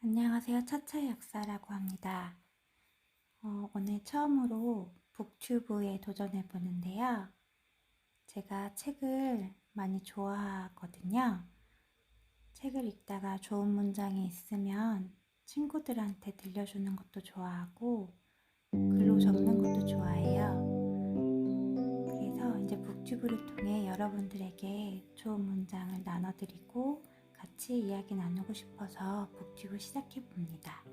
안녕하세요. 차차의 역사라고 합니다. 오늘 처음으로 북튜브에 도전해 보는데요. 제가 책을 많이 좋아하거든요. 책을 읽다가 좋은 문장이 있으면 친구들한테 들려주는 것도 좋아하고 글로 적는 것도 좋아해요. 그래서 이제 북튜브를 통해 여러분들에게 좋은 문장을 나눠드리고 같이 이야기 나누고 싶어서 북튜브 시작해 봅니다.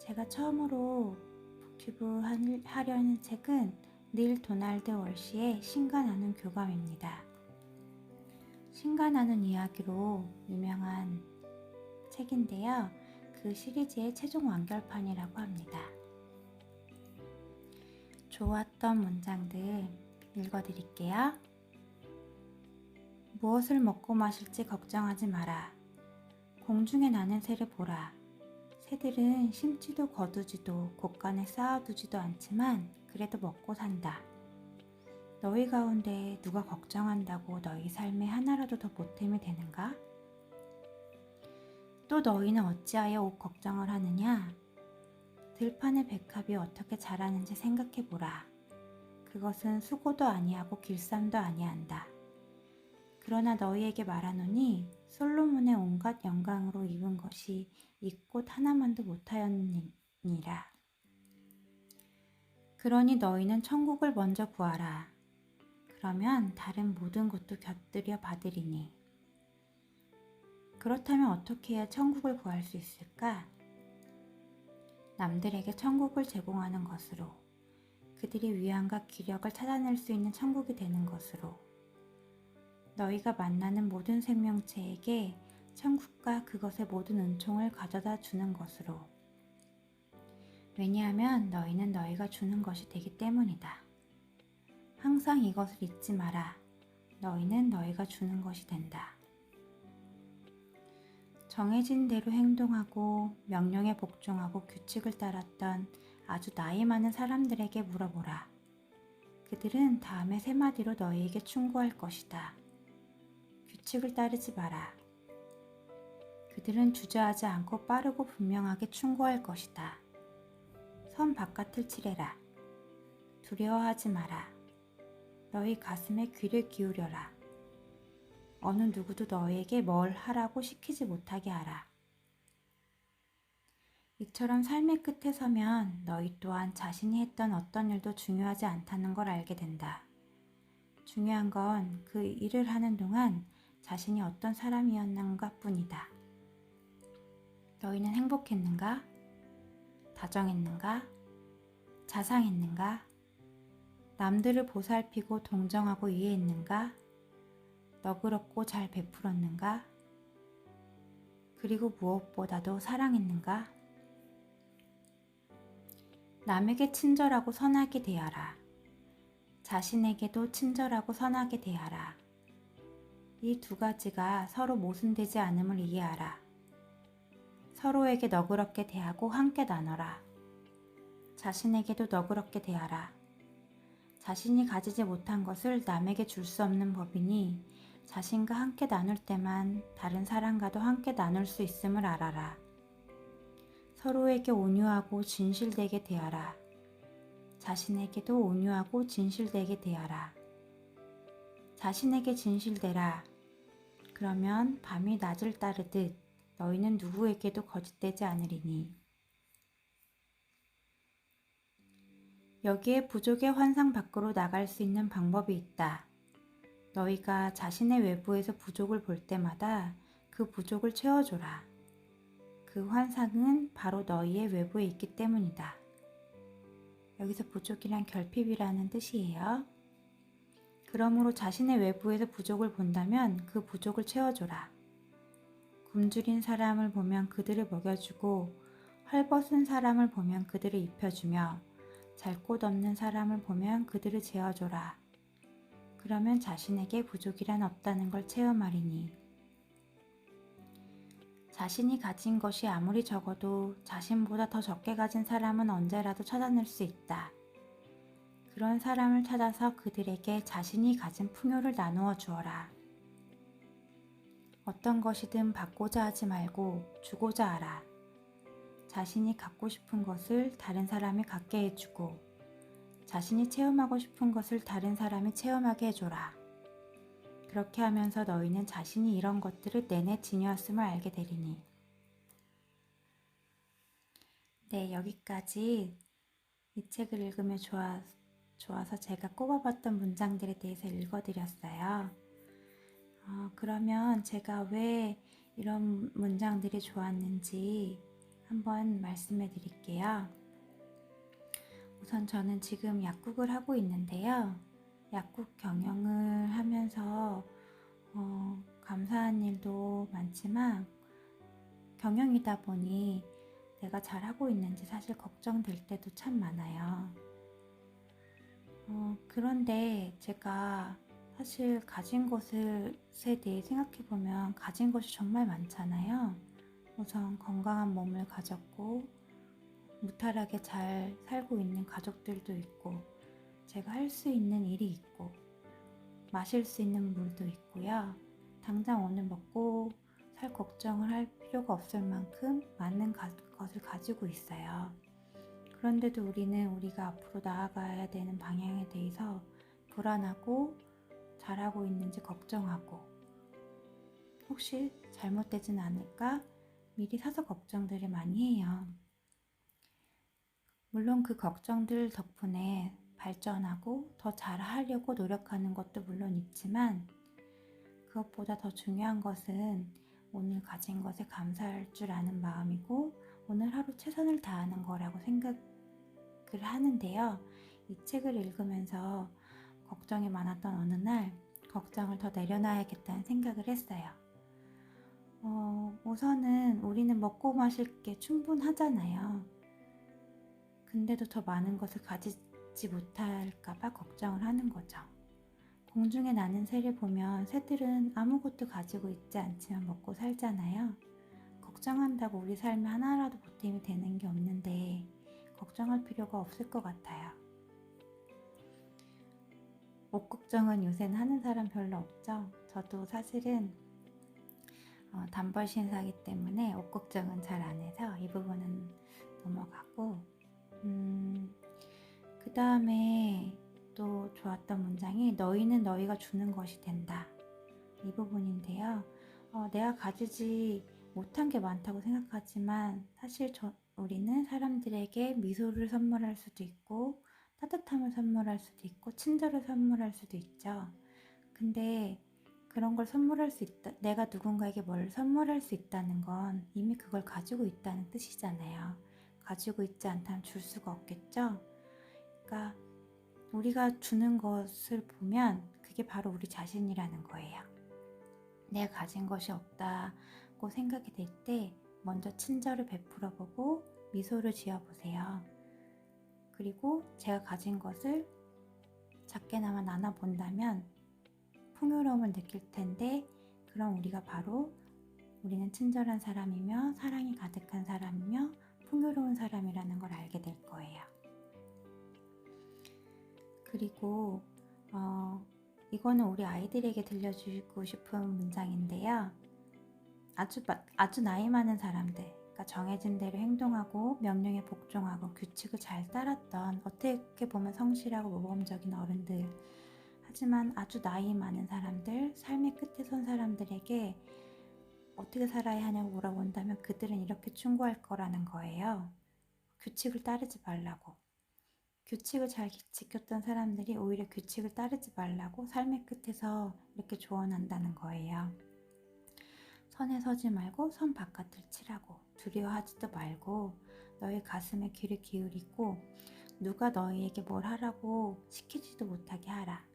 제가 처음으로 북튜브 하려는 책은 닐 도날드 월시의 신과 나눈 교감입니다. 신과 나눈 이야기로 유명한 책인데요. 그 시리즈의 최종 완결판이라고 합니다. 좋았던 문장들 읽어드릴게요. 무엇을 먹고 마실지 걱정하지 마라. 공중에 나는 새를 보라. 새들은 심지도 거두지도 곳간에 쌓아두지도 않지만 그래도 먹고 산다. 너희 가운데 누가 걱정한다고 너희 삶에 하나라도 더 보탬이 되는가? 또 너희는 어찌하여 옷 걱정을 하느냐? 들판의 백합이 어떻게 자라는지 생각해보라. 그것은 수고도 아니하고 길쌈도 아니한다. 그러나 너희에게 말하노니 솔로몬의 온갖 영광으로 입은 것이 이 꽃 하나만도 못하였느니라. 그러니 너희는 천국을 먼저 구하라. 그러면 다른 모든 것도 곁들여 받으리니. 그렇다면 어떻게 해야 천국을 구할 수 있을까? 남들에게 천국을 제공하는 것으로, 그들이 위안과 기력을 찾아낼 수 있는 천국이 되는 것으로, 너희가 만나는 모든 생명체에게 천국과 그것의 모든 은총을 가져다 주는 것으로. 왜냐하면 너희는 너희가 주는 것이 되기 때문이다. 항상 이것을 잊지 마라. 너희는 너희가 주는 것이 된다. 정해진 대로 행동하고 명령에 복종하고 규칙을 따랐던 아주 나이 많은 사람들에게 물어보라. 그들은 다음에 세 마디로 너희에게 충고할 것이다. 규칙을 따르지 마라. 그들은 주저하지 않고 빠르고 분명하게 충고할 것이다. 선 바깥을 칠해라. 두려워하지 마라. 너희 가슴에 귀를 기울여라. 어느 누구도 너희에게 뭘 하라고 시키지 못하게 하라. 이처럼 삶의 끝에 서면 너희 또한 자신이 했던 어떤 일도 중요하지 않다는 걸 알게 된다. 중요한 건 그 일을 하는 동안 자신이 어떤 사람이었는가 뿐이다. 너희는 행복했는가? 다정했는가? 자상했는가? 남들을 보살피고 동정하고 이해했는가? 너그럽고 잘 베풀었는가? 그리고 무엇보다도 사랑했는가? 남에게 친절하고 선하게 대하라. 자신에게도 친절하고 선하게 대하라. 이 두 가지가 서로 모순되지 않음을 이해하라. 서로에게 너그럽게 대하고 함께 나눠라. 자신에게도 너그럽게 대하라. 자신이 가지지 못한 것을 남에게 줄 수 없는 법이니 자신과 함께 나눌 때만 다른 사람과도 함께 나눌 수 있음을 알아라. 서로에게 온유하고 진실되게 대하라. 자신에게도 온유하고 진실되게 대하라. 자신에게 진실되라. 그러면 밤이 낮을 따르듯 너희는 누구에게도 거짓되지 않으리니. 여기에 부족의 환상 밖으로 나갈 수 있는 방법이 있다. 너희가 자신의 외부에서 부족을 볼 때마다 그 부족을 채워줘라. 그 환상은 바로 너희의 외부에 있기 때문이다. 여기서 부족이란 결핍이라는 뜻이에요. 그러므로 자신의 외부에서 부족을 본다면 그 부족을 채워줘라. 굶주린 사람을 보면 그들을 먹여주고 헐벗은 사람을 보면 그들을 입혀주며 잘 곳 없는 사람을 보면 그들을 재워줘라. 그러면 자신에게 부족이란 없다는 걸 체험하리니. 자신이 가진 것이 아무리 적어도 자신보다 더 적게 가진 사람은 언제라도 찾아낼 수 있다. 그런 사람을 찾아서 그들에게 자신이 가진 풍요를 나누어 주어라. 어떤 것이든 받고자 하지 말고 주고자 하라. 자신이 갖고 싶은 것을 다른 사람이 갖게 해주고 자신이 체험하고 싶은 것을 다른 사람이 체험하게 해줘라. 그렇게 하면서 너희는 자신이 이런 것들을 내내 지녀왔음을 알게 되리니. 네, 여기까지 이 책을 읽으며 좋아서 제가 꼽아봤던 문장들에 대해서 읽어드렸어요. 그러면 제가 왜 이런 문장들이 좋았는지 한번 말씀해 드릴게요. 우선 저는 지금 약국을 하고 있는데요. 약국 경영을 하면서 감사한 일도 많지만 경영이다 보니 내가 잘하고 있는지 사실 걱정될 때도 참 많아요. 그런데 제가 사실 가진 것에 대해 생각해보면 가진 것이 정말 많잖아요. 우선 건강한 몸을 가졌고 무탈하게 잘 살고 있는 가족들도 있고 제가 할 수 있는 일이 있고 마실 수 있는 물도 있고요. 당장 오늘 먹고 살 걱정을 할 필요가 없을 만큼 많은 것을 가지고 있어요. 그런데도 우리는 우리가 앞으로 나아가야 되는 방향에 대해서 불안하고 잘하고 있는지 걱정하고 혹시 잘못되진 않을까 미리 사서 걱정들을 많이 해요. 물론 그 걱정들 덕분에 발전하고 더 잘하려고 노력하는 것도 물론 있지만 그것보다 더 중요한 것은 오늘 가진 것에 감사할 줄 아는 마음이고 오늘 하루 최선을 다하는 거라고 생각을 하는데요. 이 책을 읽으면서 걱정이 많았던 어느 날 걱정을 더 내려놔야겠다는 생각을 했어요. 우선은 우리는 먹고 마실 게 충분하잖아요. 근데도 더 많은 것을 가지지 못할까봐 걱정을 하는 거죠. 공중에 나는 새를 보면 새들은 아무것도 가지고 있지 않지만 먹고 살잖아요. 걱정한다고 우리 삶에 하나라도 보탬이 되는 게 없는데 걱정할 필요가 없을 것 같아요. 옷 걱정은 요새는 하는 사람 별로 없죠. 저도 사실은 단벌 신사기 때문에 옷 걱정은 잘 안 해서 이 부분은 넘어가고 그 다음에 또 좋았던 문장이 너희는 너희가 주는 것이 된다. 이 부분인데요. 내가 가지지 못한 게 많다고 생각하지만 사실 우리는 사람들에게 미소를 선물할 수도 있고 따뜻함을 선물할 수도 있고 친절을 선물할 수도 있죠. 근데 그런 걸 선물할 수 있다, 내가 누군가에게 뭘 선물할 수 있다는 건 이미 그걸 가지고 있다는 뜻이잖아요. 가지고 있지 않다면 줄 수가 없겠죠. 그러니까 우리가 주는 것을 보면 그게 바로 우리 자신이라는 거예요. 내가 가진 것이 없다고 생각이 될 때 먼저 친절을 베풀어 보고 미소를 지어 보세요. 그리고 제가 가진 것을 작게나마 나눠 본다면 풍요로움을 느낄 텐데 그럼 우리는 친절한 사람이며 사랑이 가득한 사람이며 풍요로운 사람이라는 걸 알게 될 거예요. 그리고 이거는 우리 아이들에게 들려주고 싶은 문장인데요. 아주 나이 많은 사람들, 그러니까 정해진 대로 행동하고 명령에 복종하고 규칙을 잘 따랐던 어떻게 보면 성실하고 모범적인 어른들, 하지만 아주 나이 많은 사람들, 삶의 끝에 선 사람들에게 어떻게 살아야 하냐고 물어본다면 그들은 이렇게 충고할 거라는 거예요. 규칙을 따르지 말라고. 규칙을 잘 지켰던 사람들이 오히려 규칙을 따르지 말라고 삶의 끝에서 이렇게 조언한다는 거예요. 선에 서지 말고 선 바깥을 치라고. 두려워하지도 말고 너희 가슴에 귀를 기울이고 누가 너희에게 뭘 하라고 시키지도 못하게 하라.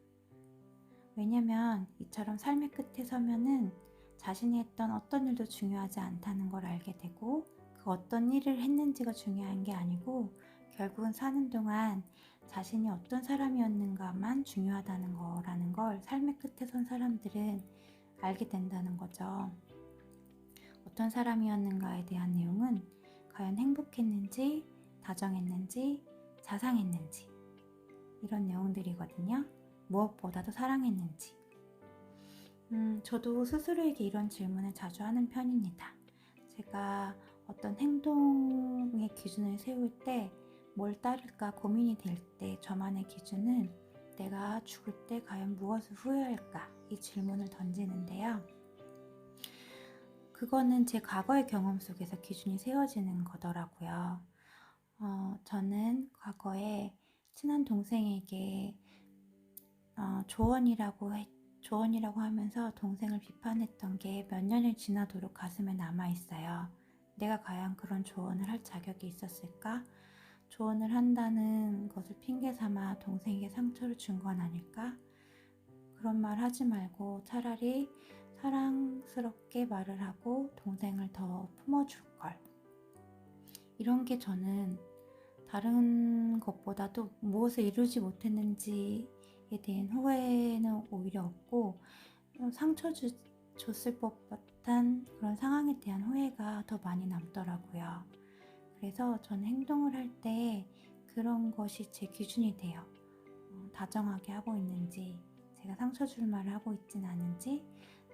왜냐면 이처럼 삶의 끝에 서면은 자신이 했던 어떤 일도 중요하지 않다는 걸 알게 되고 그 어떤 일을 했는지가 중요한 게 아니고 결국은 사는 동안 자신이 어떤 사람이었는가만 중요하다는 거라는 걸 삶의 끝에 선 사람들은 알게 된다는 거죠. 어떤 사람이었는가에 대한 내용은 과연 행복했는지, 다정했는지, 자상했는지 이런 내용들이거든요. 무엇보다도 사랑했는지. 저도 스스로에게 이런 질문을 자주 하는 편입니다. 제가 어떤 행동의 기준을 세울 때 뭘 따를까 고민이 될 때 저만의 기준은 내가 죽을 때 과연 무엇을 후회할까 이 질문을 던지는데요. 그거는 제 과거의 경험 속에서 기준이 세워지는 거더라고요. 저는 과거에 친한 동생에게 조언이라고 하면서 동생을 비판했던 게 몇 년이 지나도록 가슴에 남아있어요. 내가 과연 그런 조언을 할 자격이 있었을까? 조언을 한다는 것을 핑계 삼아 동생에게 상처를 준 건 아닐까? 그런 말 하지 말고 차라리 사랑스럽게 말을 하고 동생을 더 품어줄 걸. 이런 게 저는 다른 것보다도 무엇을 이루지 못했는지에 대한 후회는 오히려 없고 상처 줬을 법한 그런 상황에 대한 후회가 더 많이 남더라고요. 그래서 저는 행동을 할 때 그런 것이 제 기준이 돼요. 다정하게 하고 있는지, 제가 상처 줄 말을 하고 있진 않은지,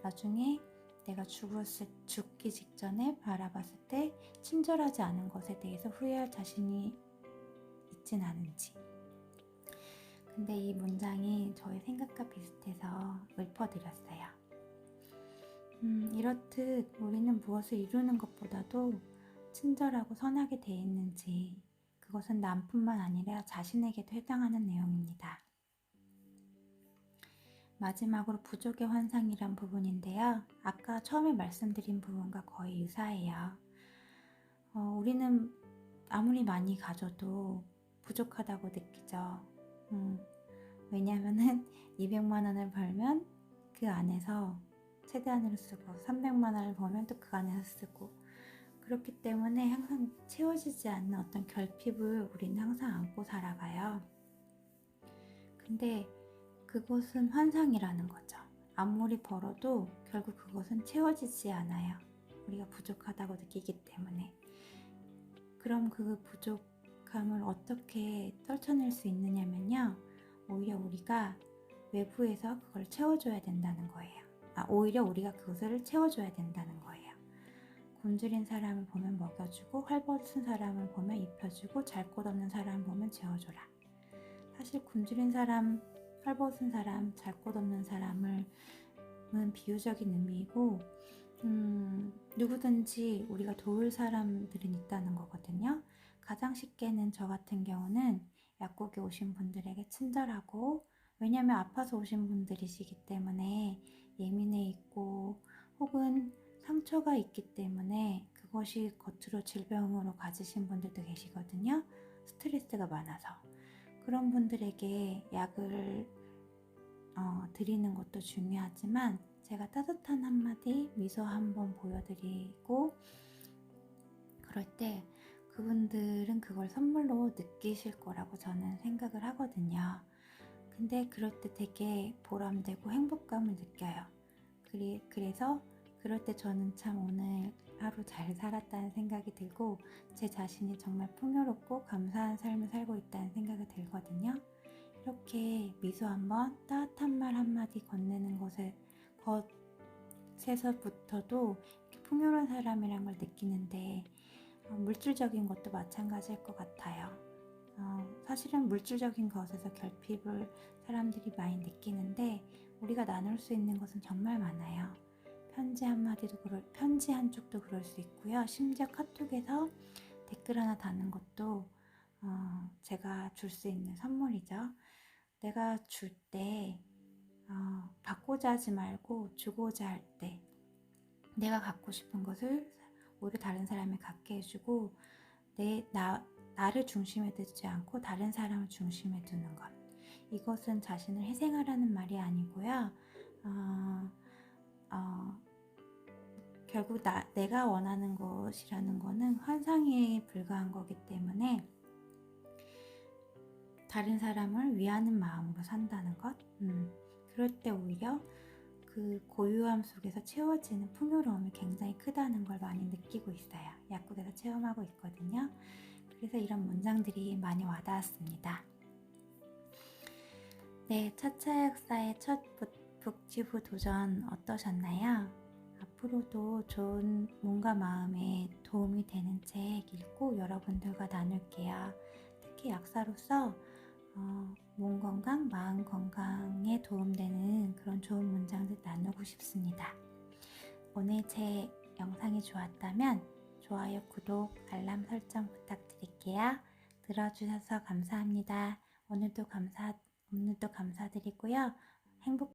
나중에 내가 죽기 직전에 바라봤을 때 친절하지 않은 것에 대해서 후회할 자신이 있진 않은지. 근데 이 문장이 저의 생각과 비슷해서 읊어드렸어요. 이렇듯 우리는 무엇을 이루는 것보다도 친절하고 선하게 돼 있는지, 그것은 남뿐만 아니라 자신에게도 해당하는 내용입니다. 마지막으로 부족의 환상이란 부분인데요. 아까 처음에 말씀드린 부분과 거의 유사해요. 우리는 아무리 많이 가져도 부족하다고 느끼죠. 왜냐하면 200만 원을 벌면 그 안에서 최대한으로 쓰고 300만 원을 벌면 또 그 안에서 쓰고 그렇기 때문에 항상 채워지지 않는 어떤 결핍을 우리는 항상 안고 살아가요. 근데 그것은 환상이라는 거죠. 아무리 벌어도 결국 그것은 채워지지 않아요. 우리가 부족하다고 느끼기 때문에. 그럼 그 부족함을 어떻게 떨쳐낼 수 있느냐면요. 오히려 우리가 외부에서 그걸 채워줘야 된다는 거예요. 오히려 우리가 그것을 채워줘야 된다는 거예요. 굶주린 사람을 보면 먹여주고 헐벗은 사람을 보면 입혀주고 잘 곳 없는 사람을 보면 재워줘라. 사실 굶주린 사람, 헐벗은 사람, 잘 곳 없는 사람은 비유적인 의미이고 누구든지 우리가 도울 사람들은 있다는 거거든요. 가장 쉽게는 저 같은 경우는 약국에 오신 분들에게 친절하고 왜냐하면 아파서 오신 분들이시기 때문에 예민해 있고 혹은 상처가 있기 때문에 그것이 겉으로 질병으로 가지신 분들도 계시거든요. 스트레스가 많아서. 그런 분들에게 약을 드리는 것도 중요하지만 제가 따뜻한 한마디, 미소 한번 보여드리고 그럴 때 그분들은 그걸 선물로 느끼실 거라고 저는 생각을 하거든요. 근데 그럴 때 되게 보람되고 행복감을 느껴요. 그래서 그럴 때 저는 참 오늘 하루 잘 살았다는 생각이 들고 제 자신이 정말 풍요롭고 감사한 삶을 살고 있다는 생각이 들거든요. 이렇게 미소 한번 따뜻한 말 한마디 건네는 것에서부터도 이렇게 풍요로운 사람이란 걸 느끼는데 물질적인 것도 마찬가지일 것 같아요. 사실은 물질적인 것에서 결핍을 사람들이 많이 느끼는데 우리가 나눌 수 있는 것은 정말 많아요. 편지 한 쪽도 그럴 수 있고요. 심지어 카톡에서 댓글 하나 다는 것도 제가 줄 수 있는 선물이죠. 내가 줄 때 받고자 하지 말고 주고자 할 때 내가 갖고 싶은 것을 오히려 다른 사람이 갖게 해주고 나를 중심에 두지 않고 다른 사람을 중심에 두는 것. 이것은 자신을 희생하라는 말이 아니고요. 결국 내가 원하는 것이라는 거는 환상에 불과한 거기 때문에 다른 사람을 위하는 마음으로 산다는 것. 그럴 때 오히려 그 고유함 속에서 채워지는 풍요로움이 굉장히 크다는 걸 많이 느끼고 있어요. 약국에서 체험하고 있거든요. 그래서 이런 문장들이 많이 와닿았습니다. 네, 차차 역사의 첫 북지부 도전 어떠셨나요? 앞으로도 좋은 몸과 마음에 도움이 되는 책 읽고 여러분들과 나눌게요. 특히 약사로서 몸 건강, 마음 건강에 도움되는 그런 좋은 문장들 나누고 싶습니다. 오늘 제 영상이 좋았다면 좋아요, 구독, 알람 설정 부탁드릴게요. 들어주셔서 감사합니다. 오늘도 감사드리고요. 행복